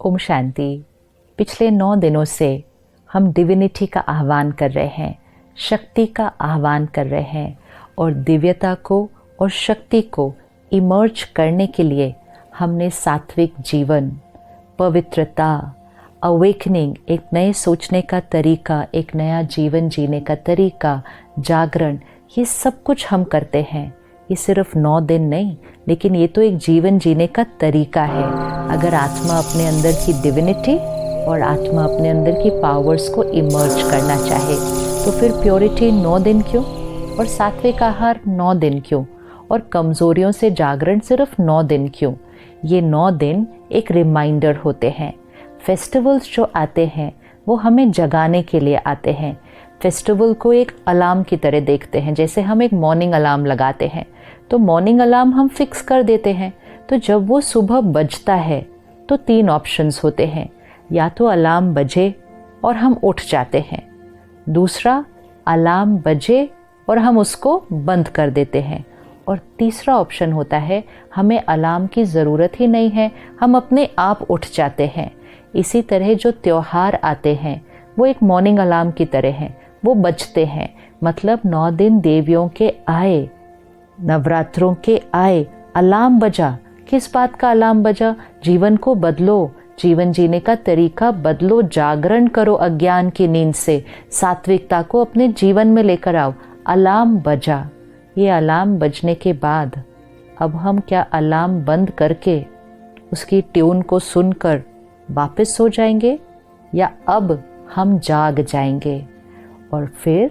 ओम शांति। पिछले 9 दिनों से हम डिविनिटी का आह्वान कर रहे हैं, शक्ति का आह्वान कर रहे हैं और दिव्यता को और शक्ति को इमर्ज करने के लिए हमने सात्विक जीवन, पवित्रता, अवेकनिंग, एक नए सोचने का तरीका, एक नया जीवन जीने का तरीका, जागरण, ये सब कुछ हम करते हैं। ये सिर्फ 9 दिन नहीं, लेकिन ये तो एक जीवन जीने का तरीका है। अगर आत्मा अपने अंदर की डिविनिटी और आत्मा अपने अंदर की पावर्स को इमर्ज करना चाहे तो फिर प्योरिटी 9 दिन क्यों, और सात्विक आहार 9 दिन क्यों, और कमज़ोरियों से जागरण सिर्फ 9 दिन क्यों। ये 9 दिन एक रिमाइंडर होते हैं। फेस्टिवल्स जो आते हैं वो हमें जगाने के लिए आते हैं। फेस्टिवल को एक अलार्म की तरह देखते हैं। जैसे हम एक मॉर्निंग अलार्म लगाते हैं तो मॉर्निंग अलार्म हम फिक्स कर देते हैं, तो जब वो सुबह बजता है तो 3 ऑप्शंस होते हैं। या तो अलार्म बजे और हम उठ जाते हैं, दूसरा अलार्म बजे और हम उसको बंद कर देते हैं, और तीसरा ऑप्शन होता है हमें अलार्म की ज़रूरत ही नहीं है, हम अपने आप उठ जाते हैं। इसी तरह जो त्यौहार आते हैं वो एक मॉर्निंग अलार्म की तरह हैं, वो बजते हैं। मतलब 9 दिन देवियों के आए, नवरात्रों के आए, अलार्म बजा। किस बात का अलार्म बजा? जीवन को बदलो, जीवन जीने का तरीका बदलो, जागरण करो अज्ञान की नींद से, सात्विकता को अपने जीवन में लेकर आओ। अलार्म बजा। ये अलार्म बजने के बाद अब हम क्या अलार्म बंद करके उसकी ट्यून को सुनकर वापस सो जाएंगे, या अब हम जाग जाएंगे? और फिर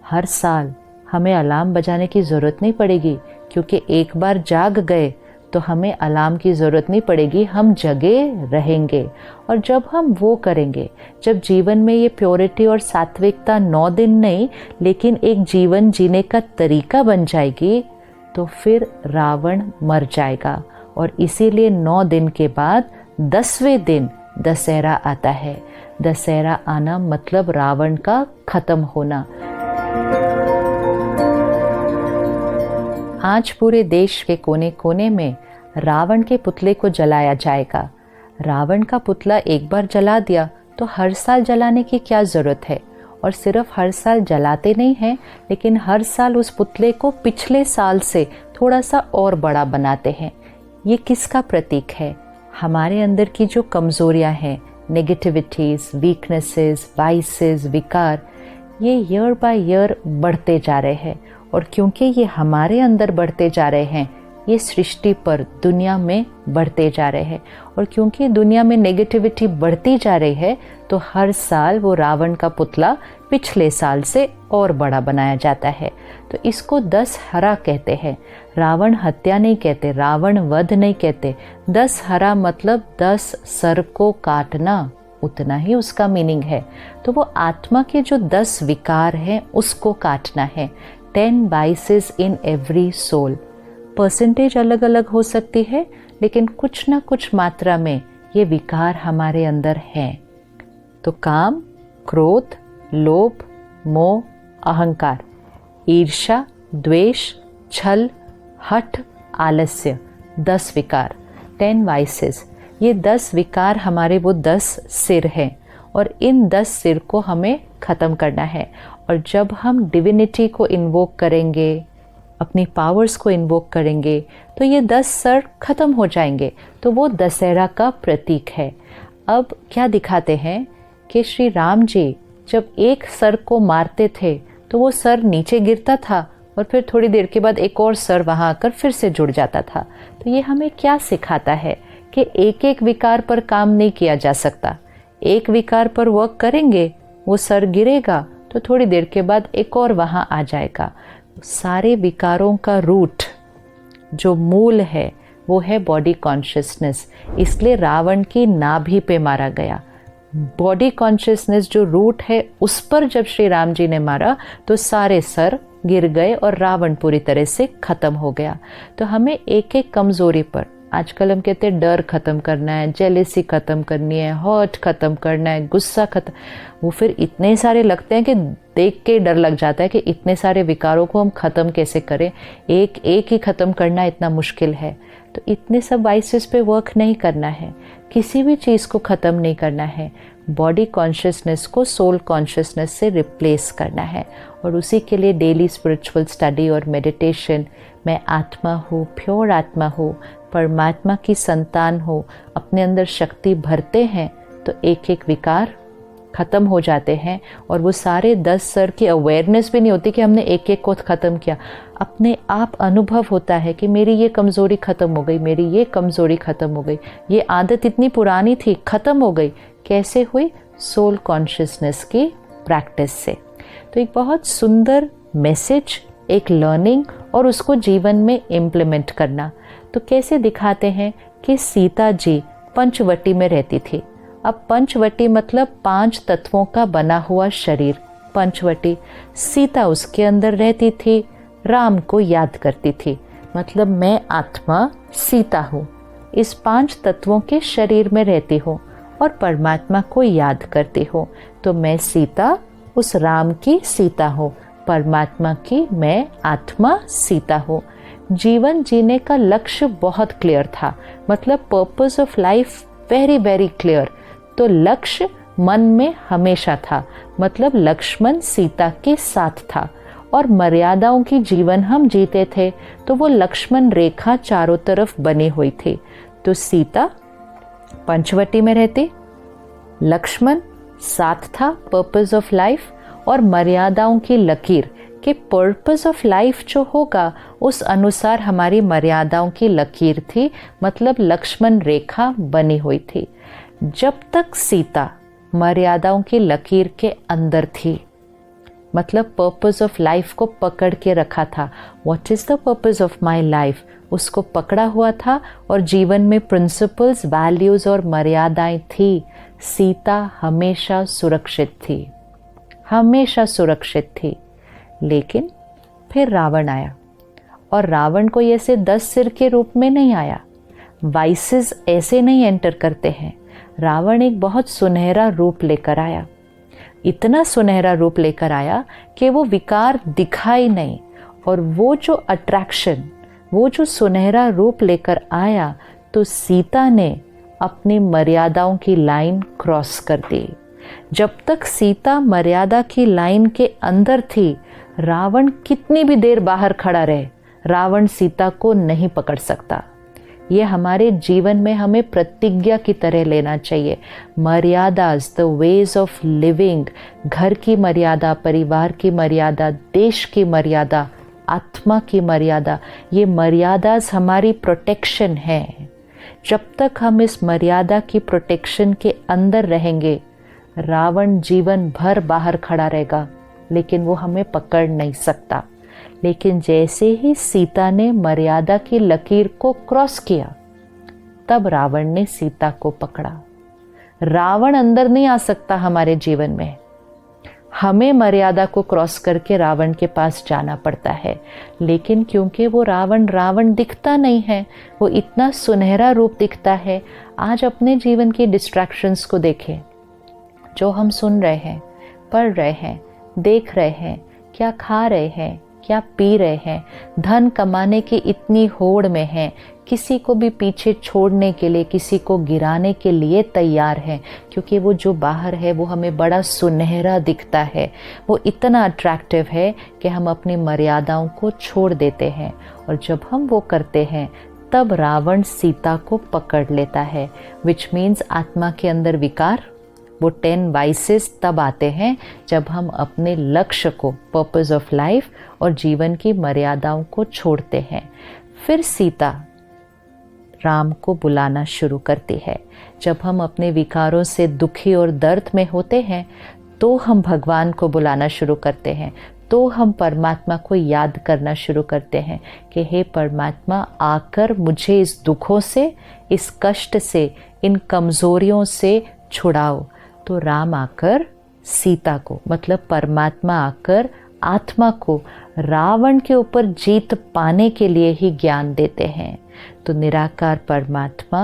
हर साल हमें अलार्म बजाने की ज़रूरत नहीं पड़ेगी, क्योंकि एक बार जाग गए तो हमें अलार्म की ज़रूरत नहीं पड़ेगी, हम जगे रहेंगे। और जब हम वो करेंगे, जब जीवन में ये प्योरिटी और सात्विकता 9 दिन नहीं लेकिन एक जीवन जीने का तरीका बन जाएगी, तो फिर रावण मर जाएगा। और इसीलिए 9 दिन के बाद 10वें दिन दशहरा आता है। दशहरा आना मतलब रावण का खत्म होना। आज पूरे देश के कोने कोने में रावण के पुतले को जलाया जाएगा। रावण का पुतला एक बार जला दिया तो हर साल जलाने की क्या ज़रूरत है? और सिर्फ हर साल जलाते नहीं हैं, लेकिन हर साल उस पुतले को पिछले साल से थोड़ा सा और बड़ा बनाते हैं। ये किसका प्रतीक है? हमारे अंदर की जो कमज़ोरियाँ हैं, नेगेटिविटीज़, वीकनेसेस, वाइसेस, विकार, ये ईयर बाय ईयर बढ़ते जा रहे हैं। और क्योंकि ये हमारे अंदर बढ़ते जा रहे हैं, ये सृष्टि पर, दुनिया में बढ़ते जा रहे हैं। और क्योंकि दुनिया में नेगेटिविटी बढ़ती जा रही है, तो हर साल वो रावण का पुतला पिछले साल से और बड़ा बनाया जाता है। तो इसको दशहरा कहते हैं। रावण हत्या नहीं कहते, रावण वध नहीं कहते। दशहरा मतलब 10 सर को काटना, उतना ही उसका मीनिंग है। तो वो आत्मा के जो 10 विकार हैं उसको काटना है। 10 vices in every soul। Percentage अलग अलग हो सकती है, लेकिन कुछ ना कुछ मात्रा में ये विकार हमारे अंदर हैं। तो काम, क्रोध, लोभ, मोह, अहंकार, ईर्ष्या, द्वेष, छल, हठ, आलस्य, 10 विकार, 10 vices। ये 10 विकार हमारे वो 10 सिर हैं, और इन 10 सिर को हमें ख़त्म करना है। और जब हम डिविनिटी को इन्वोक करेंगे, अपनी पावर्स को इन्वोक करेंगे, तो ये 10 सर ख़त्म हो जाएंगे। तो वो दशहरा का प्रतीक है। अब क्या दिखाते हैं कि श्री राम जी जब एक सर को मारते थे तो वो सर नीचे गिरता था, और फिर थोड़ी देर के बाद एक और सर वहाँ आकर फिर से जुड़ जाता था। तो ये हमें क्या सिखाता है कि एक एक विकार पर काम नहीं किया जा सकता। एक विकार पर वर्क करेंगे, वो सर गिरेगा तो थोड़ी देर के बाद एक और वहाँ आ जाएगा। सारे विकारों का रूट, जो मूल है, वो है बॉडी कॉन्शियसनेस। इसलिए रावण की नाभि पे मारा गया। बॉडी कॉन्शियसनेस जो रूट है, उस पर जब श्री राम जी ने मारा तो सारे सर गिर गए और रावण पूरी तरह से ख़त्म हो गया। तो हमें एक एक कमज़ोरी पर, आजकल हम कहते हैं डर ख़त्म करना है, जेलेसी ख़त्म करनी है, हर्ट ख़त्म करना है, गुस्सा ख़त्म, वो फिर इतने सारे लगते हैं कि देख के डर लग जाता है कि इतने सारे विकारों को हम ख़त्म कैसे करें। एक एक ही ख़त्म करना इतना मुश्किल है। तो इतने सब वाइसेस पे वर्क नहीं करना है, किसी भी चीज़ को ख़त्म नहीं करना है, बॉडी कॉन्शियसनेस को सोल कॉन्शियसनेस से रिप्लेस करना है। और उसी के लिए डेली स्पिरिचुअल स्टडी और मेडिटेशन, मैं आत्मा हूँ, प्योर आत्मा हूँ, परमात्मा की संतान हो, अपने अंदर शक्ति भरते हैं तो एक एक विकार ख़त्म हो जाते हैं। और वो सारे 10 स्तर की अवेयरनेस भी नहीं होती कि हमने एक एक को ख़त्म किया, अपने आप अनुभव होता है कि मेरी ये कमज़ोरी ख़त्म हो गई, मेरी ये कमज़ोरी ख़त्म हो गई, ये आदत इतनी पुरानी थी ख़त्म हो गई। कैसे हुई? सोल कॉन्शियसनेस की प्रैक्टिस से। तो एक बहुत सुंदर मैसेज, एक लर्निंग और उसको जीवन में इम्प्लीमेंट करना। तो कैसे दिखाते हैं कि सीता जी पंचवटी में रहती थी। अब पंचवटी मतलब 5 तत्वों का बना हुआ शरीर, पंचवटी। सीता उसके अंदर रहती थी, राम को याद करती थी, मतलब मैं आत्मा सीता हूँ, इस 5 तत्वों के शरीर में रहती हूँ और परमात्मा को याद करती हूँ। तो मैं सीता उस राम की सीता हूँ, परमात्मा की मैं आत्मा सीता हूँ। जीवन जीने का लक्ष्य बहुत क्लियर था, मतलब purpose of life very very clear. तो लक्ष्य मन में हमेशा था, मतलब लक्ष्मण सीता के साथ था। और मर्यादाओं की जीवन हम जीते थे तो वो लक्ष्मण रेखा चारों तरफ बनी हुई थी। तो सीता पंचवटी में रहती, लक्ष्मण साथ था, पर्पस ऑफ लाइफ, और मर्यादाओं की लकीर कि पर्पस ऑफ लाइफ जो होगा उस अनुसार हमारी मर्यादाओं की लकीर थी, मतलब लक्ष्मण रेखा बनी हुई थी। जब तक सीता मर्यादाओं की लकीर के अंदर थी, मतलब पर्पस ऑफ लाइफ को पकड़ के रखा था, what is the purpose of my life, उसको पकड़ा हुआ था और जीवन में प्रिंसिपल्स, वैल्यूज़ और मर्यादाएं थी, सीता हमेशा सुरक्षित थी, हमेशा सुरक्षित थी। लेकिन फिर रावण आया, और रावण को ऐसे 10 सिर के रूप में नहीं आया, वाइसेस ऐसे नहीं एंटर करते हैं। रावण एक बहुत सुनहरा रूप लेकर आया, इतना सुनहरा रूप लेकर आया कि वो विकार दिखाई नहीं, और वो जो अट्रैक्शन, वो जो सुनहरा रूप लेकर आया, तो सीता ने अपनी मर्यादाओं की लाइन क्रॉस कर दी। जब तक सीता मर्यादा की लाइन के अंदर थी, रावण कितनी भी देर बाहर खड़ा रहे, रावण सीता को नहीं पकड़ सकता। ये हमारे जीवन में हमें प्रतिज्ञा की तरह लेना चाहिए। मर्यादाज, द वेज ऑफ लिविंग, घर की मर्यादा, परिवार की मर्यादा, देश की मर्यादा, आत्मा की मर्यादा, ये मर्यादाज हमारी प्रोटेक्शन है। जब तक हम इस मर्यादा की प्रोटेक्शन के अंदर रहेंगे, रावण जीवन भर बाहर खड़ा रहेगा, लेकिन वो हमें पकड़ नहीं सकता। लेकिन जैसे ही सीता ने मर्यादा की लकीर को क्रॉस किया, तब रावण ने सीता को पकड़ा। रावण अंदर नहीं आ सकता हमारे जीवन में, हमें मर्यादा को क्रॉस करके रावण के पास जाना पड़ता है। लेकिन क्योंकि वो रावण दिखता नहीं है, वो इतना सुनहरा रूप दिखता है। आज अपने जीवन की डिस्ट्रैक्शंस को देखें, जो हम सुन रहे हैं, पढ़ रहे हैं, देख रहे हैं, क्या खा रहे हैं, क्या पी रहे हैं, धन कमाने की इतनी होड़ में हैं, किसी को भी पीछे छोड़ने के लिए, किसी को गिराने के लिए तैयार हैं, क्योंकि वो जो बाहर है वो हमें बड़ा सुनहरा दिखता है, वो इतना अट्रैक्टिव है कि हम अपनी मर्यादाओं को छोड़ देते हैं। और जब हम वो करते हैं, तब रावण सीता को पकड़ लेता है, विच मीन्स आत्मा के अंदर विकार, वो 10 वाइसेस तब आते हैं जब हम अपने लक्ष्य को, पर्पस ऑफ लाइफ और जीवन की मर्यादाओं को छोड़ते हैं। फिर सीता राम को बुलाना शुरू करती है। जब हम अपने विकारों से दुखी और दर्द में होते हैं, तो हम भगवान को बुलाना शुरू करते हैं, तो हम परमात्मा को याद करना शुरू करते हैं कि हे परमात्मा, आकर मुझे इस दुखों से, इस कष्ट से, इन कमज़ोरियों से छुड़ाओ। तो राम आकर सीता को, मतलब परमात्मा आकर आत्मा को रावण के ऊपर जीत पाने के लिए ही ज्ञान देते हैं। तो निराकार परमात्मा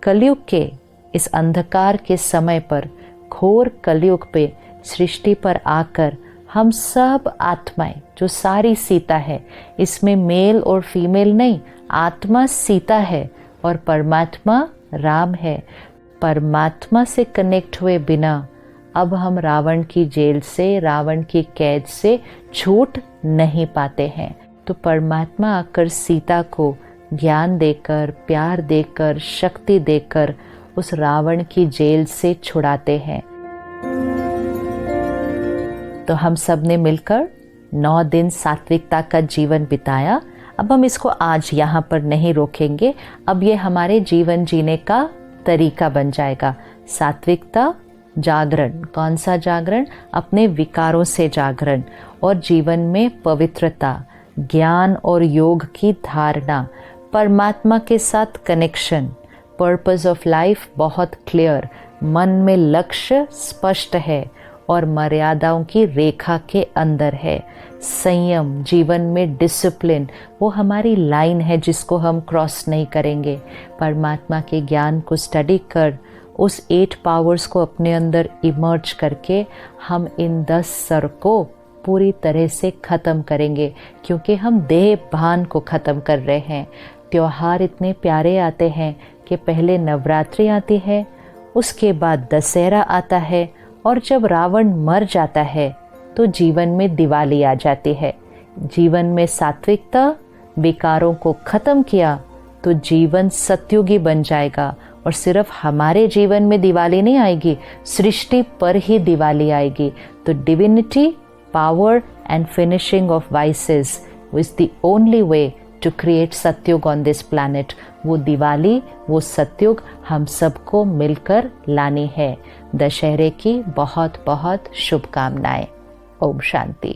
कलयुग के इस अंधकार के समय पर, घोर कलयुग पे सृष्टि पर आकर हम सब आत्माएं, जो सारी सीता है, इसमें मेल और फीमेल नहीं, आत्मा सीता है और परमात्मा राम है। परमात्मा से कनेक्ट हुए बिना अब हम रावण की जेल से, रावण की कैद से छूट नहीं पाते हैं। तो परमात्मा आकर सीता को ज्ञान देकर, प्यार देकर, शक्ति देकर उस रावण की जेल से छुड़ाते हैं। तो हम सब ने मिलकर 9 दिन सात्विकता का जीवन बिताया। अब हम इसको आज यहाँ पर नहीं रोकेंगे, अब ये हमारे जीवन जीने का तरीका बन जाएगा। सात्विकता, जागरण। कौन सा जागरण? अपने विकारों से जागरण, और जीवन में पवित्रता, ज्ञान और योग की धारणा, परमात्मा के साथ कनेक्शन, पर्पस ऑफ लाइफ बहुत क्लियर, मन में लक्ष्य स्पष्ट है और मर्यादाओं की रेखा के अंदर है। संयम, जीवन में डिसिप्लिन, वो हमारी लाइन है जिसको हम क्रॉस नहीं करेंगे। परमात्मा के ज्ञान को स्टडी कर उस 8 पावर्स को अपने अंदर इमर्ज करके हम इन 10 सर को पूरी तरह से ख़त्म करेंगे, क्योंकि हम देह भान को ख़त्म कर रहे हैं। त्योहार इतने प्यारे आते हैं कि पहले नवरात्रि आती है, उसके बाद दशहरा आता है, और जब रावण मर जाता है तो जीवन में दिवाली आ जाती है। जीवन में सात्विकता, विकारों को ख़त्म किया तो जीवन सत्युगी बन जाएगा। और सिर्फ हमारे जीवन में दिवाली नहीं आएगी, सृष्टि पर ही दिवाली आएगी। तो divinity, power and finishing of vices is the only way to create Satyug on this planet. वो दिवाली, वो सत्युग हम सबको मिलकर लानी है। दशहरे की बहुत बहुत शुभकामनाएं। ओम शांति।